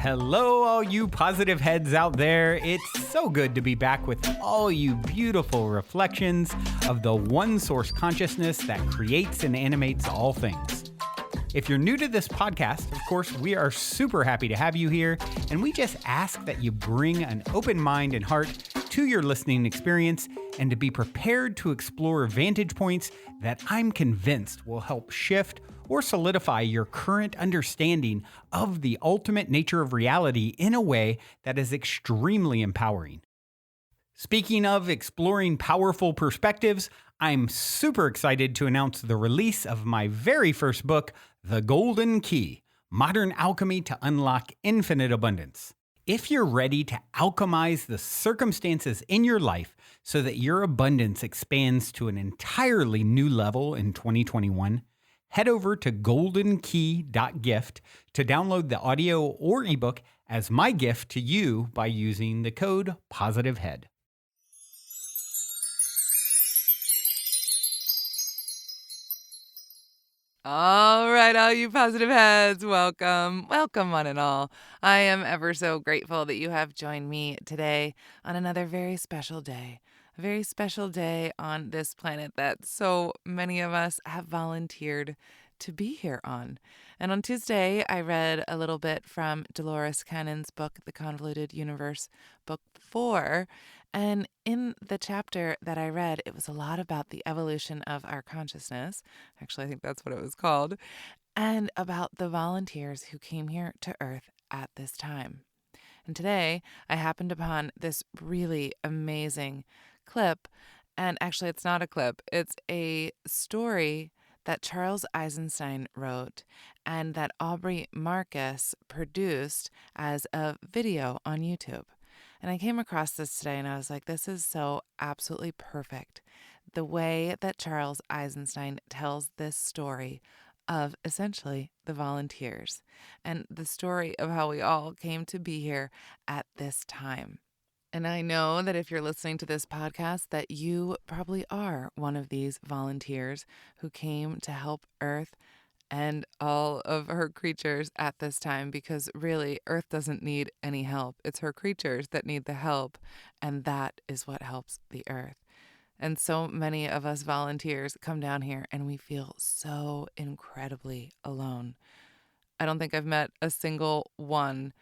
Hello, all you positive heads out there. It's so good to be back with all you beautiful reflections of the one source consciousness that creates and animates all things. If you're new to this podcast, of course, we are super happy to have you here, and we just ask that you bring an open mind and heart to your listening experience and to be prepared to explore vantage points that I'm convinced will help shift or solidify your current understanding of the ultimate nature of reality in a way that is extremely empowering. Speaking of exploring powerful perspectives, I'm super excited to announce the release of my very first book, The Golden Key: Modern Alchemy to Unlock Infinite Abundance. If you're ready to alchemize the circumstances in your life so that your abundance expands to an entirely new level in 2021, head over to goldenkey.gift to download the audio or ebook as my gift to you by using the code POSITIVEHEAD. All right, all you positive heads, welcome one and all. I am ever so grateful that you have joined me today on another very special day. A very special day on this planet that so many of us have volunteered to be here on. And on Tuesday, I read a little bit from Dolores Cannon's book, The Convoluted Universe, Book 4. And in the chapter that I read, it was a lot about the evolution of our consciousness. Actually, I think that's what it was called. And about the volunteers who came here to Earth at this time. And today, I happened upon this really amazing clip. And actually, it's not a clip. It's a story that Charles Eisenstein wrote and that Aubry Marcus produced as a video on YouTube. And I came across this today and I was like, this is so absolutely perfect. The way that Charles Eisenstein tells this story of essentially the volunteers and the story of how we all came to be here at this time. And I know that if you're listening to this podcast, that you probably are one of these volunteers who came to help Earth and all of her creatures at this time, because really Earth doesn't need any help. It's her creatures that need the help, and that is what helps the Earth. And so many of us volunteers come down here and we feel so incredibly alone. I don't think I've met a single one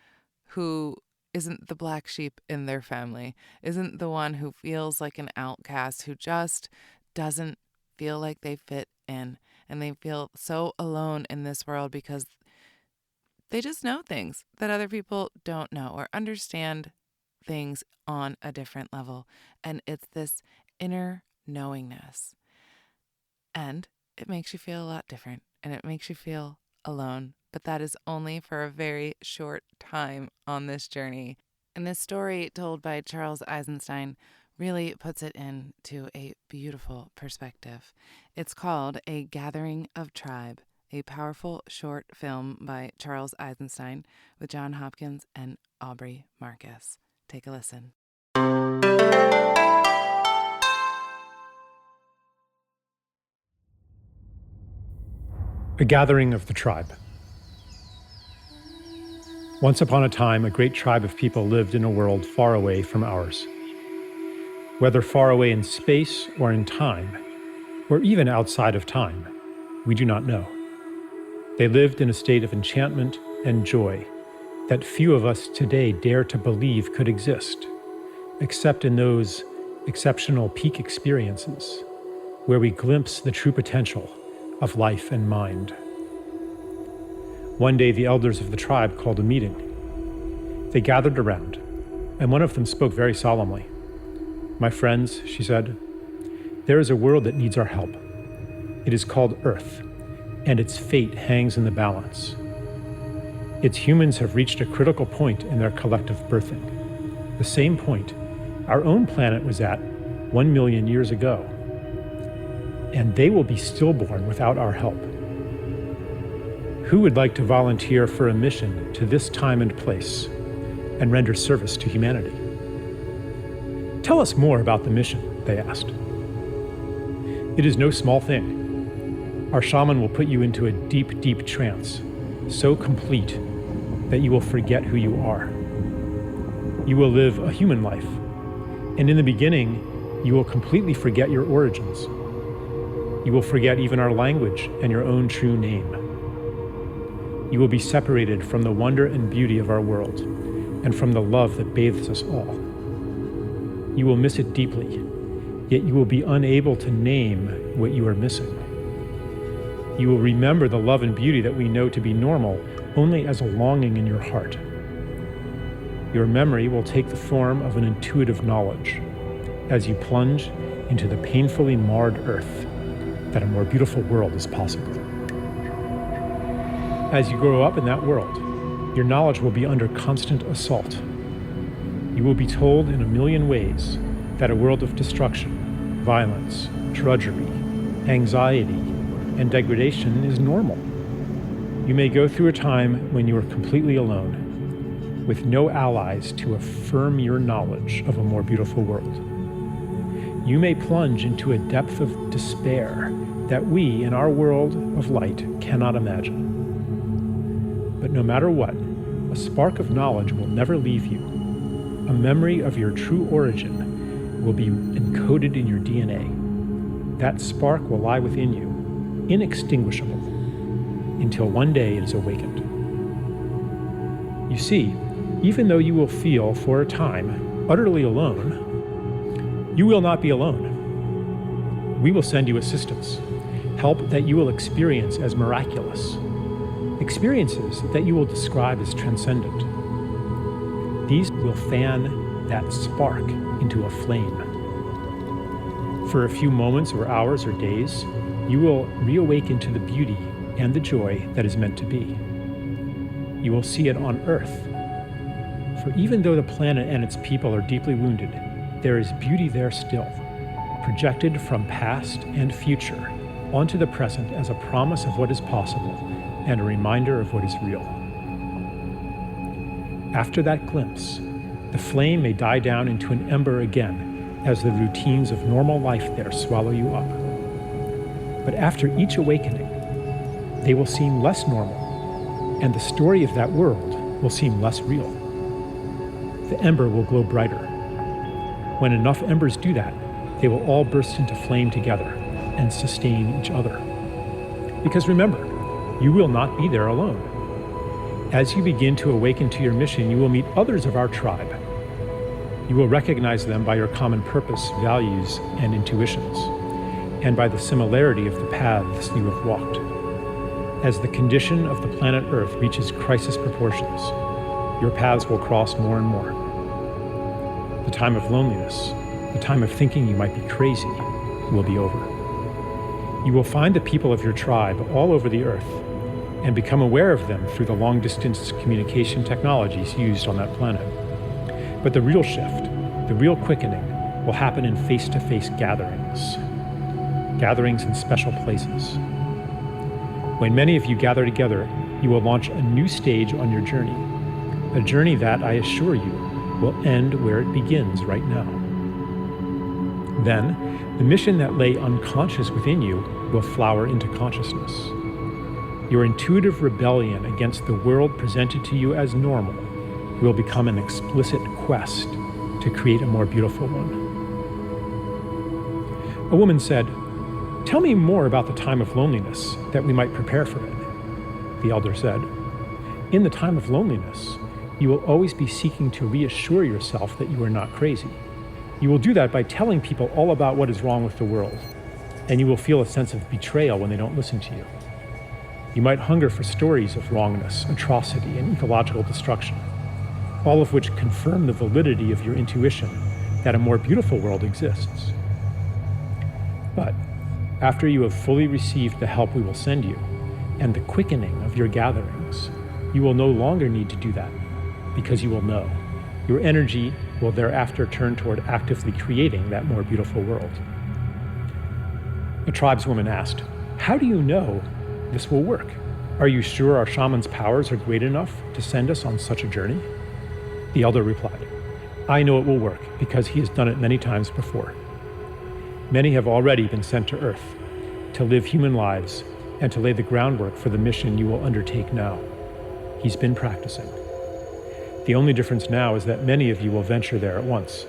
who isn't the black sheep in their family, isn't the one who feels like an outcast, who just doesn't feel like they fit in. And they feel so alone in this world because they just know things that other people don't know or understand things on a different level. And it's this inner knowingness. And it makes you feel a lot different and it makes you feel alone. But that is only for a very short time on this journey. And this story told by Charles Eisenstein really puts it into a beautiful perspective. It's called A Gathering of Tribe, a powerful short film by Charles Eisenstein with John Hopkins and Aubry Marcus. Take a listen. A Gathering of the Tribe. Once upon a time, a great tribe of people lived in a world far away from ours. Whether far away in space or in time, or even outside of time, we do not know. They lived in a state of enchantment and joy that few of us today dare to believe could exist, except in those exceptional peak experiences where we glimpse the true potential of life and mind. One day, the elders of the tribe called a meeting. They gathered around, and one of them spoke very solemnly. "My friends," she said, "there is a world that needs our help. It is called Earth, and its fate hangs in the balance. Its humans have reached a critical point in their collective birthing, the same point our own planet was at 1 million years ago, and they will be stillborn without our help. Who would like to volunteer for a mission to this time and place and render service to humanity?" "Tell us more about the mission," they asked. "It is no small thing. Our shaman will put you into a deep, deep trance, so complete that you will forget who you are. You will live a human life, and in the beginning, you will completely forget your origins. You will forget even our language and your own true name. You will be separated from the wonder and beauty of our world, and from the love that bathes us all. You will miss it deeply, yet you will be unable to name what you are missing. You will remember the love and beauty that we know to be normal only as a longing in your heart. Your memory will take the form of an intuitive knowledge as you plunge into the painfully marred earth that a more beautiful world is possible. As you grow up in that world, your knowledge will be under constant assault. You will be told in a million ways that a world of destruction, violence, drudgery, anxiety, and degradation is normal. You may go through a time when you are completely alone, with no allies to affirm your knowledge of a more beautiful world. You may plunge into a depth of despair that we, in our world of light, cannot imagine. But no matter what, a spark of knowledge will never leave you. A memory of your true origin will be encoded in your DNA. That spark will lie within you, inextinguishable, until one day it is awakened. You see, even though you will feel for a time utterly alone, you will not be alone. We will send you assistance, help that you will experience as miraculous, experiences that you will describe as transcendent. These will fan that spark into a flame. For a few moments or hours or days, you will reawaken to the beauty and the joy that is meant to be. You will see it on Earth. For even though the planet and its people are deeply wounded, there is beauty there still, projected from past and future onto the present as a promise of what is possible and a reminder of what is real. After that glimpse, the flame may die down into an ember again as the routines of normal life there swallow you up. But after each awakening, they will seem less normal, and the story of that world will seem less real. The ember will glow brighter. When enough embers do that, they will all burst into flame together and sustain each other. Because remember, you will not be there alone. As you begin to awaken to your mission, you will meet others of our tribe. You will recognize them by your common purpose, values, and intuitions, and by the similarity of the paths you have walked. As the condition of the planet Earth reaches crisis proportions, your paths will cross more and more. The time of loneliness, the time of thinking you might be crazy, will be over. You will find the people of your tribe all over the Earth and become aware of them through the long-distance communication technologies used on that planet. But the real shift, the real quickening, will happen in face-to-face gatherings in special places. When many of you gather together, you will launch a new stage on your journey, a journey that, I assure you, will end where it begins right now. Then, the mission that lay unconscious within you will flower into consciousness. Your intuitive rebellion against the world presented to you as normal will become an explicit quest to create a more beautiful one. A woman said, "Tell me more about the time of loneliness, that we might prepare for it." The elder said, "In the time of loneliness, you will always be seeking to reassure yourself that you are not crazy. You will do that by telling people all about what is wrong with the world, and you will feel a sense of betrayal when they don't listen to you. You might hunger for stories of wrongness, atrocity, and ecological destruction, all of which confirm the validity of your intuition that a more beautiful world exists. But after you have fully received the help we will send you, and the quickening of your gatherings, you will no longer need to do that, because you will know. Your energy will thereafter turn toward actively creating that more beautiful world." A tribeswoman asked, "How do you know this will work? Are you sure our shaman's powers are great enough to send us on such a journey?" The elder replied, "I know it will work because he has done it many times before. Many have already been sent to Earth to live human lives and to lay the groundwork for the mission you will undertake now. He's been practicing. The only difference now is that many of you will venture there at once.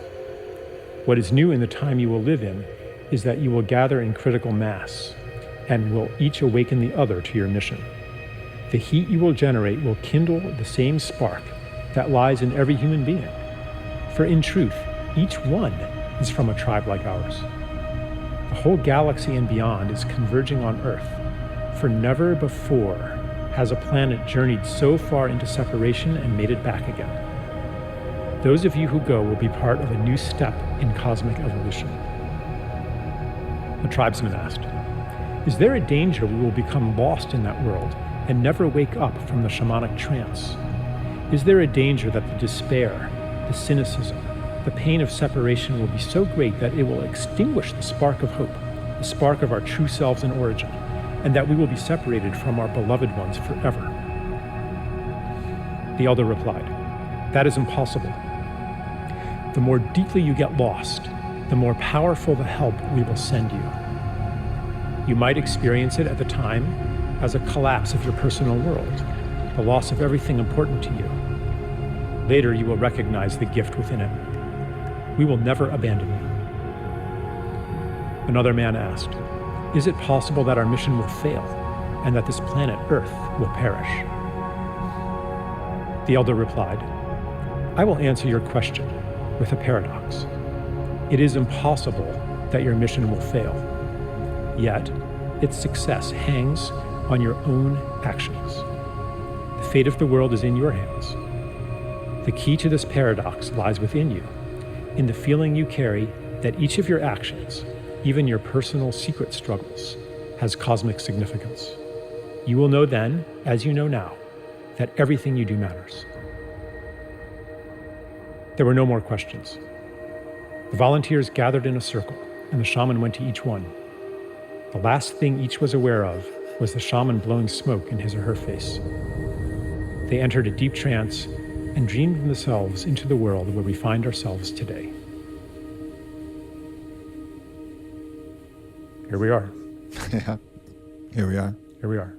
What is new in the time you will live in is that you will gather in critical mass and will each awaken the other to your mission. The heat you will generate will kindle the same spark that lies in every human being. For in truth, each one is from a tribe like ours. The whole galaxy and beyond is converging on Earth, for never before has a planet journeyed so far into separation and made it back again. Those of you who go will be part of a new step in cosmic evolution. The tribesman asked, "Is there a danger we will become lost in that world and never wake up from the shamanic trance? Is there a danger that the despair, the cynicism, the pain of separation will be so great that it will extinguish the spark of hope, the spark of our true selves in origin, and that we will be separated from our beloved ones forever?" The elder replied, "That is impossible. The more deeply you get lost, the more powerful the help we will send you. You might experience it at the time as a collapse of your personal world, the loss of everything important to you. Later, you will recognize the gift within it. We will never abandon you." Another man asked, "Is it possible that our mission will fail and that this planet Earth will perish?" The elder replied, "I will answer your question with a paradox. It is impossible that your mission will fail, yet its success hangs on your own actions. The fate of the world is in your hands. The key to this paradox lies within you, in the feeling you carry that each of your actions, even your personal secret struggles, has cosmic significance. You will know then, as you know now, that everything you do matters." There were no more questions. The volunteers gathered in a circle, and the shaman went to each one. The last thing each was aware of was the shaman blowing smoke in his or her face. They entered a deep trance and dreamed themselves into the world where we find ourselves today. Here we are. Yeah, here we are. Here we are.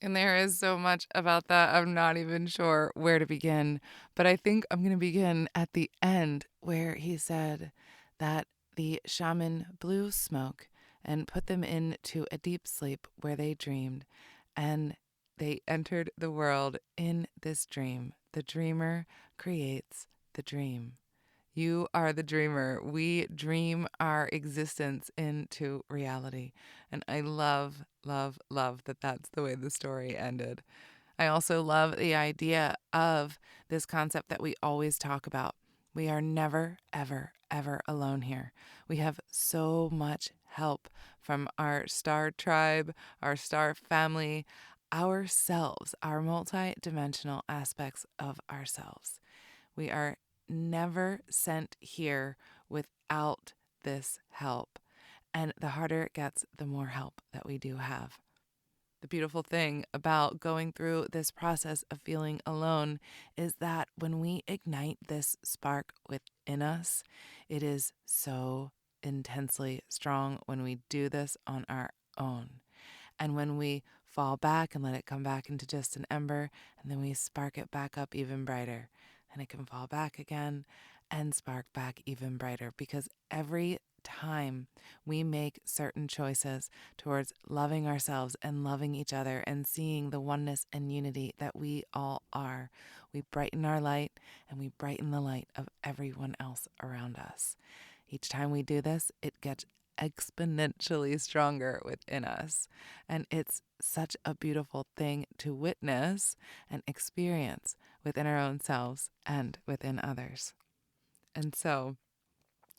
And there is so much about that. I'm not even sure where to begin. But I think I'm going to begin at the end where he said that the shaman blew smoke and put them into a deep sleep where they dreamed. And they entered the world in this dream. The dreamer creates the dream. You are the dreamer. We dream our existence into reality. And I love, love, love that that's the way the story ended. I also love the idea of this concept that we always talk about. We are never, ever, ever alone here. We have so much help from our star tribe, our star family, ourselves, our multi-dimensional aspects of ourselves. We are never sent here without this help. And the harder it gets, the more help that we do have. The beautiful thing about going through this process of feeling alone is that when we ignite this spark within us, it is so intensely strong when we do this on our own. And when we fall back and let it come back into just an ember, and then we spark it back up even brighter, and it can fall back again and spark back even brighter, because every time we make certain choices towards loving ourselves and loving each other and seeing the oneness and unity that we all are, we brighten our light and we brighten the light of everyone else around us. Each time we do this, it gets exponentially stronger within us. And it's such a beautiful thing to witness and experience within our own selves and within others. And so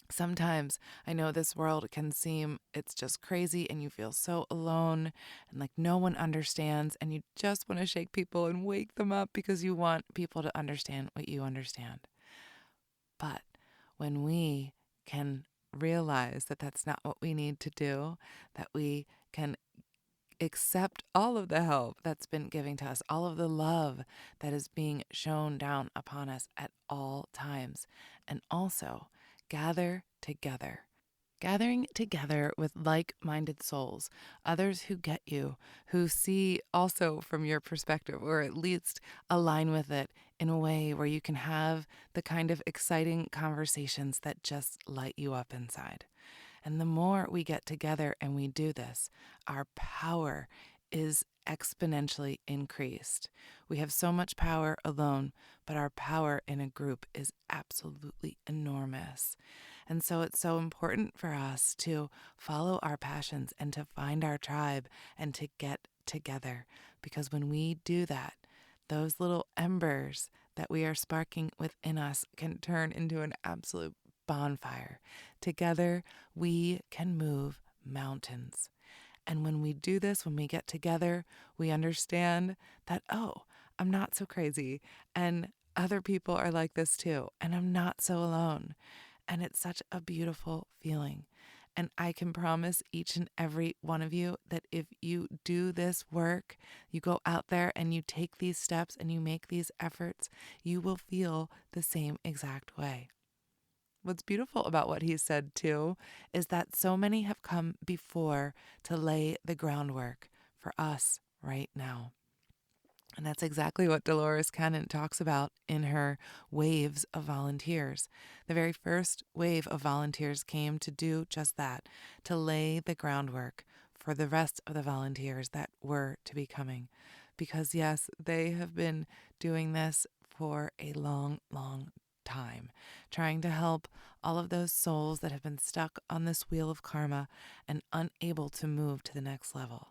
sometimes I know this world can seem, it's just crazy and you feel so alone and like no one understands, and you just want to shake people and wake them up because you want people to understand what you understand. But when we can realize that that's not what we need to do, that we can accept all of the help that's been given to us, all of the love that is being shown down upon us at all times, and also gather together gathering together with like-minded souls, others who get you, who see also from your perspective, or at least align with it in a way where you can have the kind of exciting conversations that just light you up inside. And the more we get together and we do this, our power is exponentially increased. We have so much power alone, but our power in a group is absolutely enormous. And so it's so important for us to follow our passions and to find our tribe and to get together. Because when we do that, those little embers that we are sparking within us can turn into an absolute bonfire. Together, we can move mountains. And when we do this, when we get together, we understand that, oh, I'm not so crazy. And other people are like this too. And I'm not so alone. And it's such a beautiful feeling. And I can promise each and every one of you that if you do this work, you go out there and you take these steps and you make these efforts, you will feel the same exact way. What's beautiful about what he said, too, is that so many have come before to lay the groundwork for us right now. And that's exactly what Dolores Cannon talks about in her waves of volunteers. The very first wave of volunteers came to do just that, to lay the groundwork for the rest of the volunteers that were to be coming. Because, yes, they have been doing this for a long, long time, trying to help all of those souls that have been stuck on this wheel of karma and unable to move to the next level.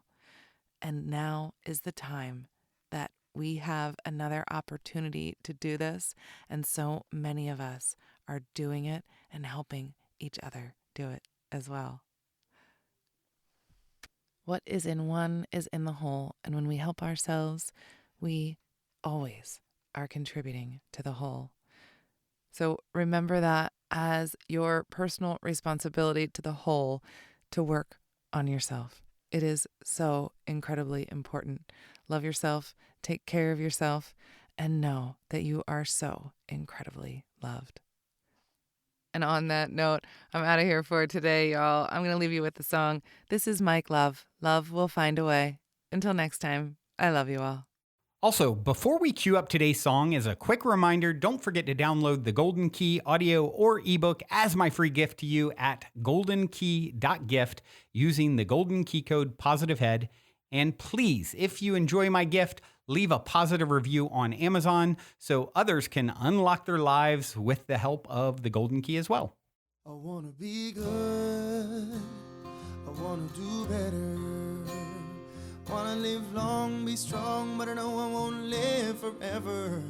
And now is the time that we have another opportunity to do this, and so many of us are doing it and helping each other do it as well. What is in one is in the whole, and when we help ourselves, we always are contributing to the whole. So remember that as your personal responsibility to the whole to work on yourself. It is so incredibly important. Love yourself, take care of yourself, and know that you are so incredibly loved. And on that note, I'm out of here for today, y'all. I'm going to leave you with the song. This is Mike Love. Love will find a way. Until next time, I love you all. Also, before we cue up today's song, as a quick reminder, don't forget to download the Golden Key audio or ebook as my free gift to you at goldenkey.gift using the Golden Key code POSITIVEHEAD. And please, if you enjoy my gift, leave a positive review on Amazon so others can unlock their lives with the help of the Golden Key as well. I want to be good. I want to do better. Wanna live long, be strong, but I know I won't live forever.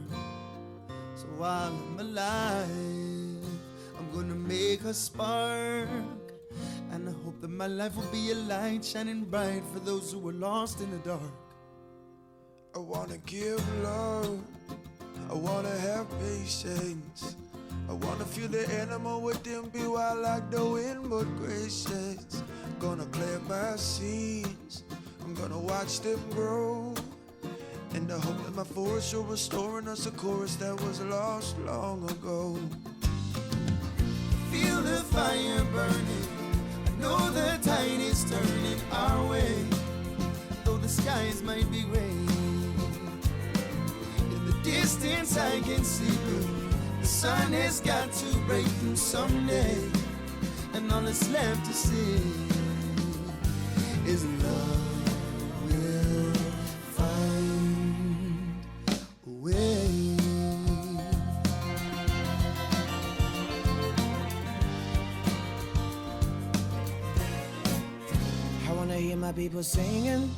So while I'm alive, I'm gonna make a spark. And I hope that my life will be a light shining bright for those who are lost in the dark. I wanna give love, I wanna have patience. I wanna feel the animal within be wild like the wind but gracious. Gonna clear my seeds, I'm gonna watch them grow, and I hope that my forest will restoring us a chorus that was lost long ago. Feel the fire burning, I know the tide is turning our way, though the skies might be gray. In the distance I can see the sun has got to break through someday, and all that's left to see is love. People singing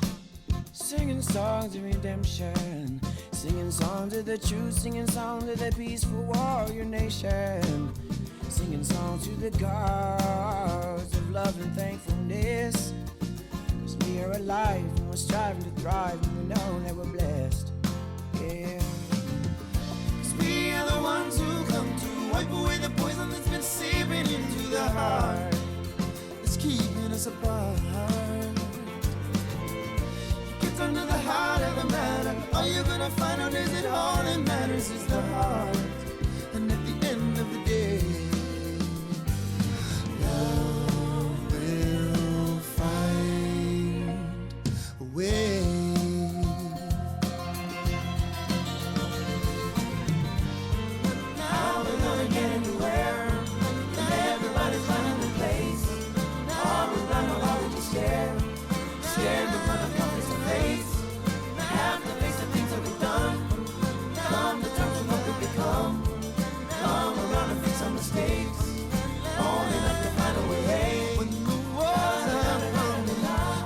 songs of redemption, singing songs of the truth, singing songs of the peaceful warrior nation, singing songs to the gods of love and thankfulness. 'Cause we are alive and we're striving to thrive, and we know that we're blessed. Yeah. 'Cause we are the ones who come to wipe away the poison that's been seeping into the heart, that's keeping us apart. Down to the heart of the matter, all you're gonna find out is that all that matters is the heart. And at the end of the day, love mistakes. Only enough to find a way. When the walls are crumbling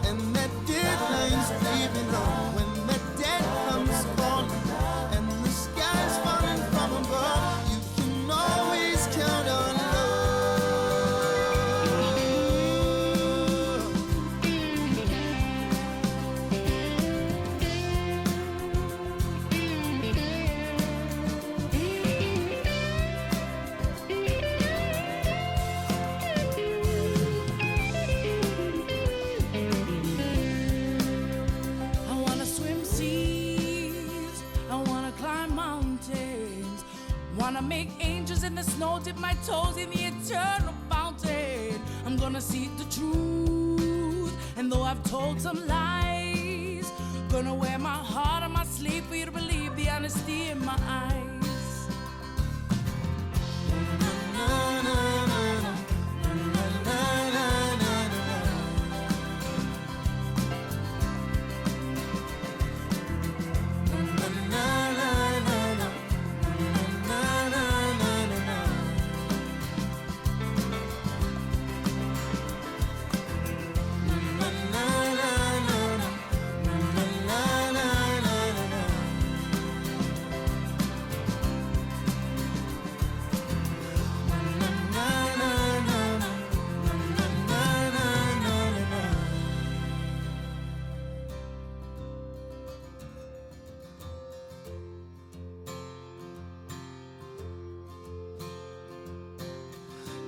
and that deadline's creeping on, when that dead comes calling and the sky's falling from above, you can always count on love. I wanna swim seas, I wanna climb mountains, wanna make angels in the snow, dip my toes in the eternal fountain. I'm gonna seek the truth, and though I've told some lies, gonna wear my heart on my sleeve for you to believe the honesty in my eyes.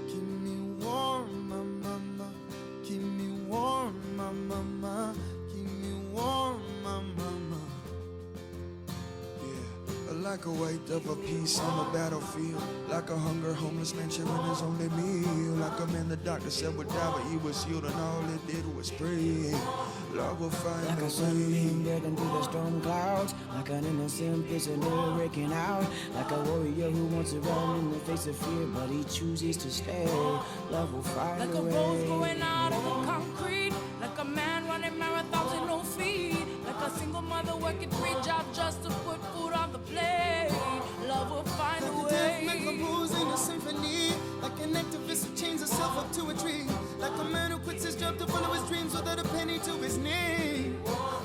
Keep me warm, my mama. Keep me warm, my mama. Keep me warm, my mama. Yeah, like a weight of a piece on the battlefield, like a hunger homeless man sharing his only meal, like a man the doctor said would die but he was healed and all it did was pray. Love will find Like a a sunbeam way. breaking through the storm clouds, like an innocent prisoner breaking out, like a warrior who wants to run in the face of fear, but he chooses to stay. Love will find Like a a way. rose growing out of the concrete, like a man running marathons in no feet, like a single mother working 3 jobs just to put food on the plate. Love will find Like a a deaf man way. composing a symphony, like an activist who chains himself up to a tree, like a man who quits his job to follow his dreams without a penny to his name.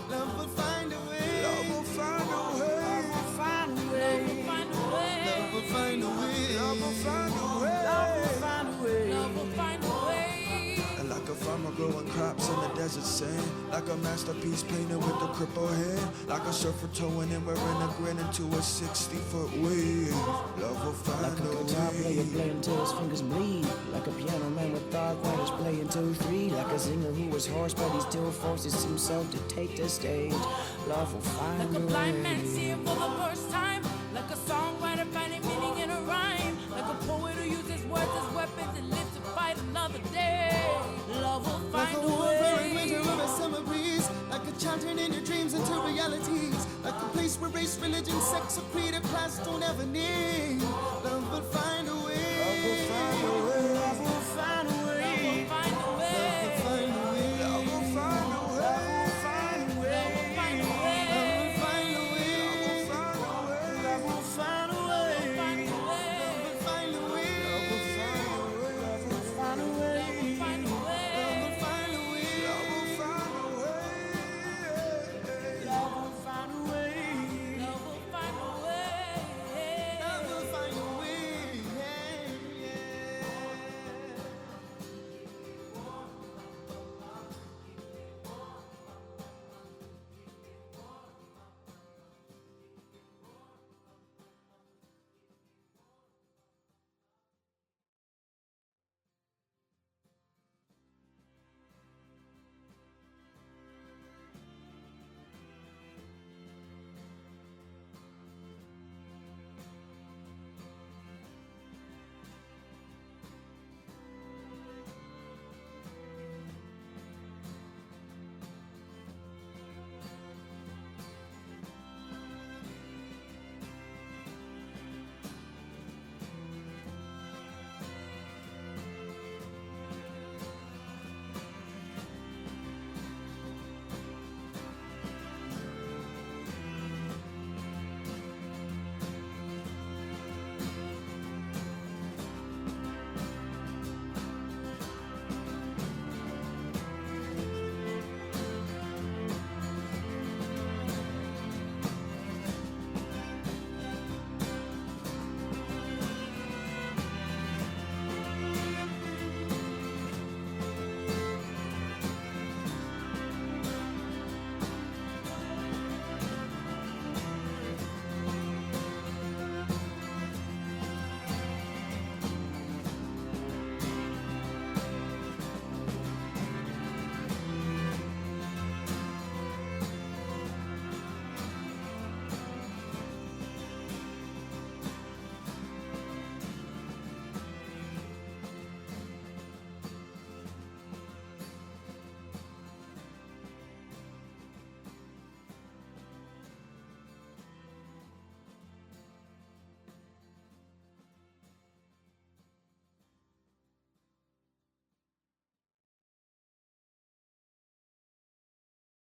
Love will find a way. Love will find a way. Find a Love way. will find a way. Love will find a way. Love will find a way. Find a way. Love will find a way. And like a farmer growing crops in the desert sand, like a masterpiece painted with a crippled hand, like a surfer towing and wearing a grin into a 60-foot wave. Love will find Like a guitar a player way. playing till his fingers bleed, like a piano man with arthritis playing 2-3, like a singer who was hoarse but he still forces himself to take the stage. Love will find Like a a blind way. man seeing for the first time, like a songwriter finding meaning in a rhyme, like a poet who uses words as weapons and lives to fight another day. Love will Like find a a wolverine winter way. or a summer breeze, like a child turning your dreams into realities, like a place where race, religion, sex, or creed or class don't ever need